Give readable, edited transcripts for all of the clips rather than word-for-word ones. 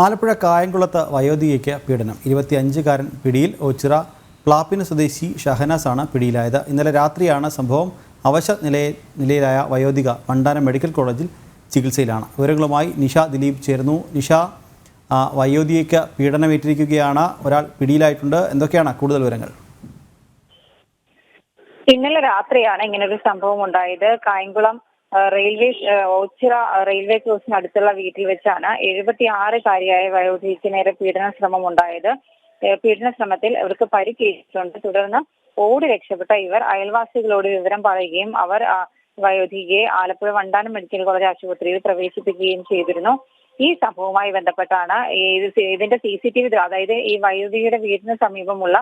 ആലപ്പുഴ കായംകുളത്ത് വയോധികയ്ക്ക് പീഡനം. 25-കാരൻ പിടിയിൽ. ഓച്ചിറ പ്ലാപ്പിന് സ്വദേശി ഷഹനാസാണ് പിടിയിലായത്. ഇന്നലെ രാത്രിയാണ് സംഭവം. അവശ നിലയിലായ വയോധിക വണ്ടാനം മെഡിക്കൽ കോളേജിൽ ചികിത്സയിലാണ്. വിവരങ്ങളുമായി നിഷ ദിലീപ് ചേരുന്നു. നിഷ, വയോധികയ്ക്ക് പീഡനമേറ്റിരിക്കുകയാണ്. ഒരാൾ പിടിയിലായിട്ടുണ്ട്. എന്തൊക്കെയാണ് കൂടുതൽ വിവരങ്ങൾ? ഇന്നലെ രാത്രിയാണ് ഇങ്ങനൊരു സംഭവം ഉണ്ടായത്. കായംകുളം ഓച്ചിറ റെയിൽവേ ക്രോസിന് അടുത്തുള്ള വീട്ടിൽ വെച്ചാണ് 76-കാരിയായ വയോധികയ്ക്ക് നേരെ പീഡന ശ്രമം ഉണ്ടായത്. പീഡന ശ്രമത്തിൽ ഇവർക്ക് പരിക്കേറ്റിട്ടുണ്ട്. തുടർന്ന് ഓടി രക്ഷപ്പെട്ട ഇവർ അയൽവാസികളോട് വിവരം പറയുകയും അവർ വയോധികയെ ആലപ്പുഴ വണ്ടാനം മെഡിക്കൽ കോളേജ് ആശുപത്രിയിൽ പ്രവേശിപ്പിക്കുകയും ചെയ്തിരുന്നു. ഈ സംഭവവുമായി ബന്ധപ്പെട്ടാണ് ഇതിന്റെ CCTV, അതായത് ഈ വയോധികയുടെ വീടിന് സമീപമുള്ള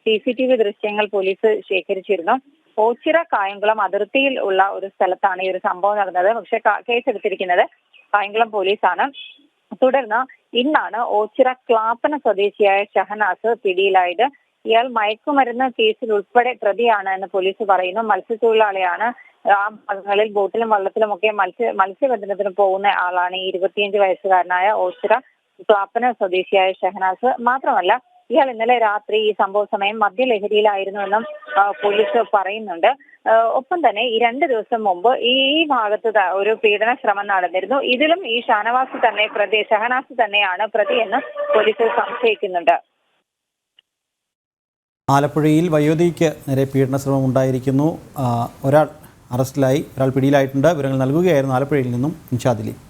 CCTV ദൃശ്യങ്ങൾ പോലീസ് ശേഖരിച്ചിരുന്നു. ഓച്ചിറ കായംകുളം അതിർത്തിയിൽ ഉള്ള ഒരു സ്ഥലത്താണ് ഈ ഒരു സംഭവം നടന്നത്. പക്ഷെ കേസെടുത്തിരിക്കുന്നത് കായംകുളം പോലീസാണ്. തുടർന്ന് ഇന്നാണ് ഓച്ചിറ ക്ലാപ്പന സ്വദേശിയായ ഷഹനാസ് പിടിയിലായത്. ഇയാൾ മയക്കുമരുന്ന് കേസിൽ ഉൾപ്പെടെ പ്രതിയാണ് എന്ന് പോലീസ് പറയുന്നു. മത്സ്യത്തൊഴിലാളിയാണ്. ആ ഭാഗങ്ങളിൽ ബോട്ടിലും വള്ളത്തിലും ഒക്കെ മത്സ്യബന്ധനത്തിന് പോകുന്ന ആളാണ് ഈ 25 വയസ്സുകാരനായ ഓച്ചിറ ക്ലാപ്പന സ്വദേശിയായ ഷഹനാസ്. മാത്രമല്ല, ഇയാൾ ഇന്നലെ രാത്രി ഈ സംഭവ സമയം മദ്യലഹരിയിലായിരുന്നുവെന്നും പോലീസ് പറയുന്നുണ്ട്. ഒപ്പം തന്നെ ഈ 2 ദിവസം മുമ്പ് ഈ ഭാഗത്ത് ഒരു പീഡന ശ്രമം നടന്നിരുന്നു. ഇതിലും ഈ ഷഹനാസ് തന്നെയാണ് പ്രതിയെന്ന് പോലീസ് സംശയിക്കുന്നുണ്ട്. ആലപ്പുഴയിൽ വയോധികയ്ക്ക് നേരെ പീഡന ശ്രമം ഉണ്ടായിരിക്കുന്നു. ഒരാൾ അറസ്റ്റിലായി, ഒരാൾ പിടിയിലായിട്ടുണ്ട്. വിവരങ്ങൾ നൽകുകയായിരുന്നു ആലപ്പുഴയിൽ നിന്നും നിഷ ദിലീപ്.